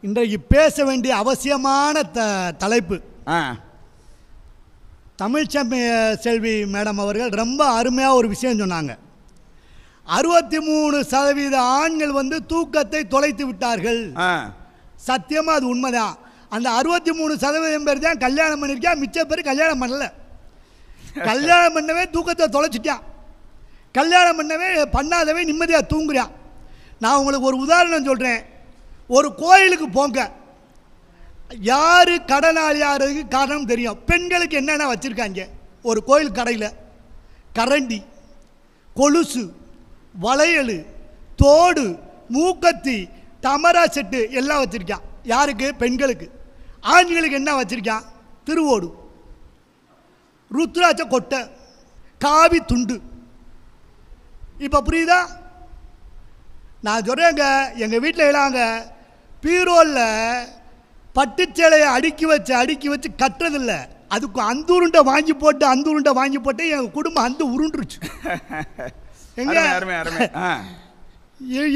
இன்றைக்கு பேச வேண்டிய அவசியமான தலைப்பு. தமிழ்ச்செல்வி மேடம் அவர்கள் ரொம்ப அருமையாக ஒரு விஷயம் சொன்னாங்க. 63% ஆண்கள் தூக்கத்தை தொலைத்து விட்டார்கள். சத்தியமாக அது உண்மைதான். அந்த 63% பேர் தான் கல்யாணம் பண்ணியிருக்கா, மிச்ச பேர் கல்யாணம் பண்ணல. கல்யாணம் பண்ணவே தூக்கத்தை தொலைச்சிட்டான், கல்யாணம் பண்ணவே பண்ணாதவே நிம்மதியாக தூங்குறான். நான் உங்களுக்கு ஒரு உதாரணம் சொல்கிறேன். ஒரு கோயிலுக்கு போங்க, யார் கடனாளியாருக்கு காரணம் தெரியும். பெண்களுக்கு என்னென்ன வச்சுருக்காங்க ஒரு கோயில் கடையில்? கரண்டி, கொலுசு, வளையல், தோடு, மூக்கத்தி, தமரா செட்டு எல்லாம் வச்சுருக்கான். யாருக்கு? பெண்களுக்கு. ஆண்களுக்கு என்ன வச்சுருக்கான்? திருவோடு, ருத்ராட்ச கொட்டை, காவி துண்டு. இப்போ புரியுதா? நான் சொல்கிறேங்க, எங்கள் வீட்டில் இல்லாங்க பீரோலில் பட்டுச்சேலையை அடுக்கி வச்சு கட்டுறதில்லை. அதுக்கு அந்த உருண்டை வாங்கி போட்டு எங்கள் குடும்பம் அந்த உருண்டுருச்சு. எங்க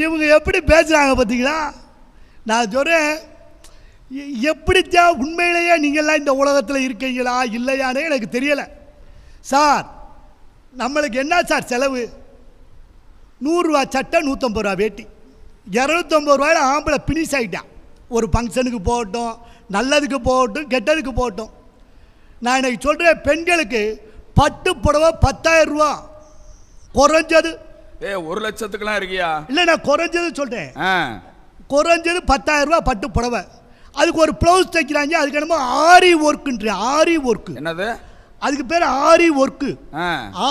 இவங்க எப்படி பேசுகிறாங்க பார்த்தீங்களா? நான் சொல்கிறேன், எப்படித்தான் உண்மையிலேயே நீங்கள்லாம் இந்த உலகத்தில் இருக்கீங்களா இல்லையானே எனக்கு தெரியலை. சார், நம்மளுக்கு என்ன சார் செலவு? 100 ரூபா சட்டை, 150 ரூபா வேட்டி, 250 ரூபாயில் ஆம்பளை பினிஷ் ஆகிட்டான். ஒரு ஃபங்க்ஷனுக்கு போகட்டும், நல்லதுக்கு போகட்டும், கெட்டதுக்கு போகட்டும். நான் இன்னைக்கு சொல்கிறேன், பெண்களுக்கு பட்டு புடவை 10,000 ரூபா குறைஞ்சது. 1 லட்சத்துக்குலாம் இருக்கியா? இல்லை, நான் குறைஞ்சது சொல்கிறேன். குறைஞ்சது 10,000 ரூபா பட்டு புடவை. அதுக்கு ஒரு ப்ளவுஸ் தைக்கிறாங்க, அதுக்கு என்னமோ ஆரி ஒர்க்குன்ற. ஆரி ஒர்க்கு என்னது? அதுக்கு பேர் ஆரி ஒர்க்கு.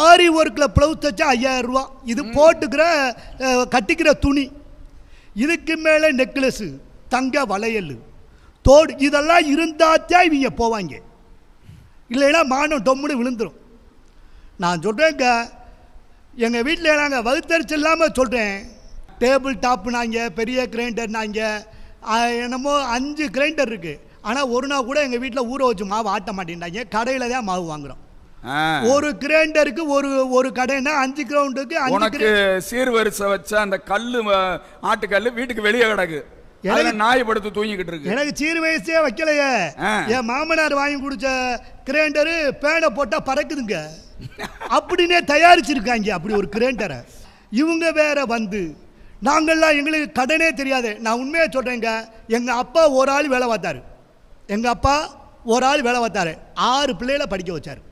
ஆரி ஒர்க்கில் ப்ளவுஸ் தைச்சா 5,000 ரூபா. இது போட்டுக்கிற கட்டிக்கிற துணி. இதுக்கு மேலே நெக்லஸு, தங்க வளையல், தோடு, இதெல்லாம் இருந்தாத்தான் இவங்க போவாங்க. இல்லைன்னா மானம் டொம்முன்னு விழுந்துடும். நான் சொல்கிறேங்க, எங்கள் வீட்டில் நாங்கள் வகுத்தறிச்சு இல்லாமல் சொல்கிறேன். டேபிள் டாப்புனாங்க, பெரிய கிரைண்டர்னாங்க, என்னமோ 5 கிரைண்டர் இருக்குது. ஆனால் ஒரு நாள் கூட எங்கள் வீட்டில் ஊற வச்சு மாவு ஆட்ட மாட்டேன்டாங்க. கடையில் தான் மாவு வாங்குகிறோம். ஒரு கிரைண்டருக்கு ஒரு கடைன்னா 5 கிரவுண்டுக்கு 5 சீர்வரிசை வச்ச அந்த கல்லு, ஆட்டுக்கல்லு வீட்டுக்கு வெளியே கிடக்கு. நாய் படுத்து தூங்கிக்கிட்டு இருக்கு. எனக்கு சீர் வயசே வைக்கலையே. என் மாமனார் வாங்கி குடிச்ச கிரைண்டரு பேனை போட்டா பறக்குதுங்க. அப்படின்னே தயாரிச்சிருக்காங்க அப்படி ஒரு கிரைண்டரை. இவங்க வேற நாங்கள்லாம் எங்களுக்கு கடனே தெரியாது. நான் உண்மையாக சொல்கிறேங்க, எங்கள் அப்பா ஒரு ஆள் வேலை பார்த்தாரு. 6 பிள்ளைகளை படிக்க வச்சார்.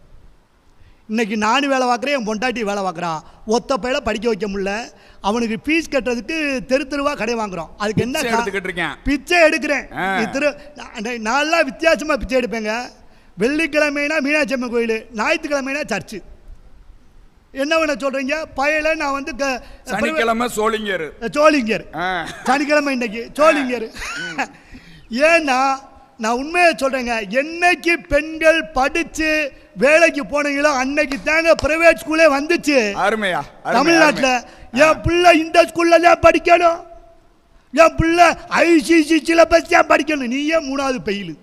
இன்னைக்கு நானும் வேலை பார்க்குறேன், என் பொண்டாட்டி வேலை பார்க்குறான். ஒத்த பையில படிக்க வைக்க முடியல. அவனுக்கு ஃபீஸ் கட்டுறதுக்கு தெருவா கடை வாங்குறோம். அதுக்கு என்ன பிச்சை எடுக்கிறேன். நான்லாம் வித்தியாசமாக பிச்சை எடுப்பேங்க. வெள்ளிக்கிழமைனா மீனாட்சி அம்மன் கோயில், ஞாயிற்றுக்கிழமைனா சர்ச்சு. என்ன பண்ண சொல்றீங்க? பையில நான் சனிக்கிழமை சோளிங்கர், சனிக்கிழமை இன்னைக்கு சோளிங்கர். ஏன்னா நான் உண்மையை சொல்றேங்க, என்னைக்கு பெண்கள் படிச்சு வேலைக்கு போனீங்களோ அன்னைக்கு தாங்க பிரைவேட் ஸ்கூலே வந்துச்சு தமிழ்நாட்டில். என் பிள்ளை இந்த ஸ்கூல்ல தான் படிக்கணும், என் பிள்ளை ICC சிலபஸ் தான் படிக்கணும். நீயே 3வது பெயில்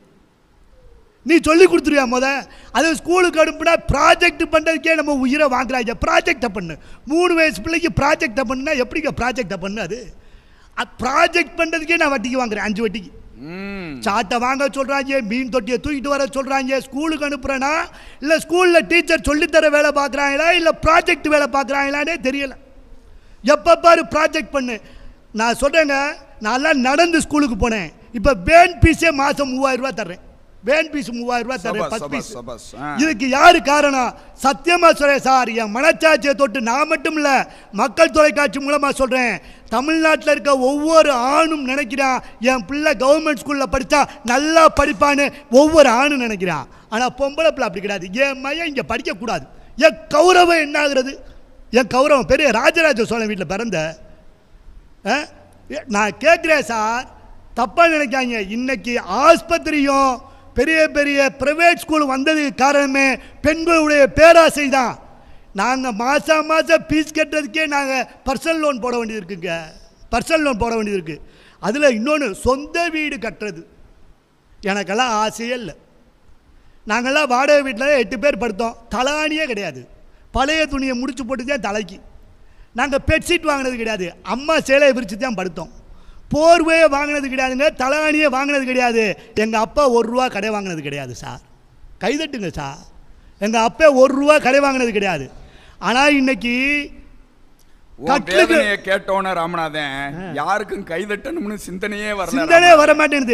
நீ சொல்லி கொடுத்துருவியா? அது ஸ்கூலுக்கு அனுப்புனா ப்ராஜெக்ட் பண்ணுறதுக்கே நம்ம உயிரை வாங்குறாங்க. ப்ராஜெக்டை பண்ணு. 3 வயசு பிள்ளைக்கு ப்ராஜெக்டை பண்ணுனா எப்படிங்க ப்ராஜெக்டை பண்ணு? அது ப்ராஜெக்ட் பண்ணுறதுக்கே நான் வட்டிக்கு வாங்குறேன், 5 வட்டிக்கு. சாட்டை வாங்க சொல்கிறாங்க, மீன் தொட்டியை தூக்கிட்டு வர சொல்கிறாங்க. ஸ்கூலுக்கு அனுப்புகிறேன்னா இல்லை ஸ்கூலில் டீச்சர் சொல்லித்தர வேலை பார்க்குறாங்களா இல்லை ப்ராஜெக்ட் வேலை பார்க்குறாங்களானே தெரியலை. எப்போ பாரு ப்ராஜெக்ட் பண்ணு. நான் சொல்கிறேங்க, நான்லாம் நடந்து ஸ்கூலுக்கு போனேன். இப்போ வேன் பீஸே மாதம் 3000 ரூபா தர்றேன். வேன் பீஸ் 3000 ரூபா தர்றேன், 10 பீஸ். இதுக்கு யாரு காரணம்? சத்தியமா சொல்றேன் சார், என் மனச்சாட்சியை தொட்டு நான் மட்டும் இல்லை, மக்கள் தொலைக்காட்சி மூலமாக சொல்கிறேன். தமிழ்நாட்டில் இருக்க ஒவ்வொரு ஆணும் நினைக்கிறான், என் பிள்ளை கவர்மெண்ட் ஸ்கூலில் படித்தா நல்லா படிப்பான்னு ஒவ்வொரு ஆணும் நினைக்கிறான். ஆனால் பொம்பளை பிள்ளை அப்படி கிடையாது. என் மையம் இங்கே படிக்கக்கூடாது. என் கௌரவம் என்ன ஆகுறது? என் கௌரவம் பெரிய ராஜராஜ சோழன் வீட்டில் பிறந்த. நான் கேட்குறேன் சார், தப்பாக நினைக்காங்க. இன்னைக்கு ஆஸ்பத்திரியும் பெரிய பெரிய பிரைவேட் ஸ்கூல் வந்ததுக்கு காரணமே பெண்களுடைய பேராசை தான். நாங்கள் மாதம் ஃபீஸ் கட்டுறதுக்கே நாங்கள் பர்சனல் லோன் போட வேண்டியது இருக்குங்க. பர்சனல் லோன் போட வேண்டியது இருக்குது. அதில் இன்னொன்று, சொந்த வீடு கட்டுறது எனக்கெல்லாம் ஆசையே இல்லை. நாங்கள்லாம் வாடகை வீட்டில் 8 பேர் படுத்தோம். தலானியே கிடையாது. பழைய துணியை முடிச்சு போட்டு தான் தலைக்கு. நாங்கள் பெட்ஷீட் வாங்கினது கிடையாது. அம்மா சேலையை விரித்து தான் படுத்தோம். போர்வையை வாங்கினது கிடையாதுங்க, தலகாணியே வாங்கினது கிடையாது. எங்கள் அப்பா ₹1 கடை வாங்கினது கிடையாது சார். கைதட்டுங்க சார். எங்கள் அப்பா ₹1 கடை வாங்கினது கிடையாது. ஆனால் இன்னைக்கு கேட்டோன்னு ராமநாதன் யாருக்கும் கைதட்டணும்னு சிந்தனையே வர மாட்டேங்குது.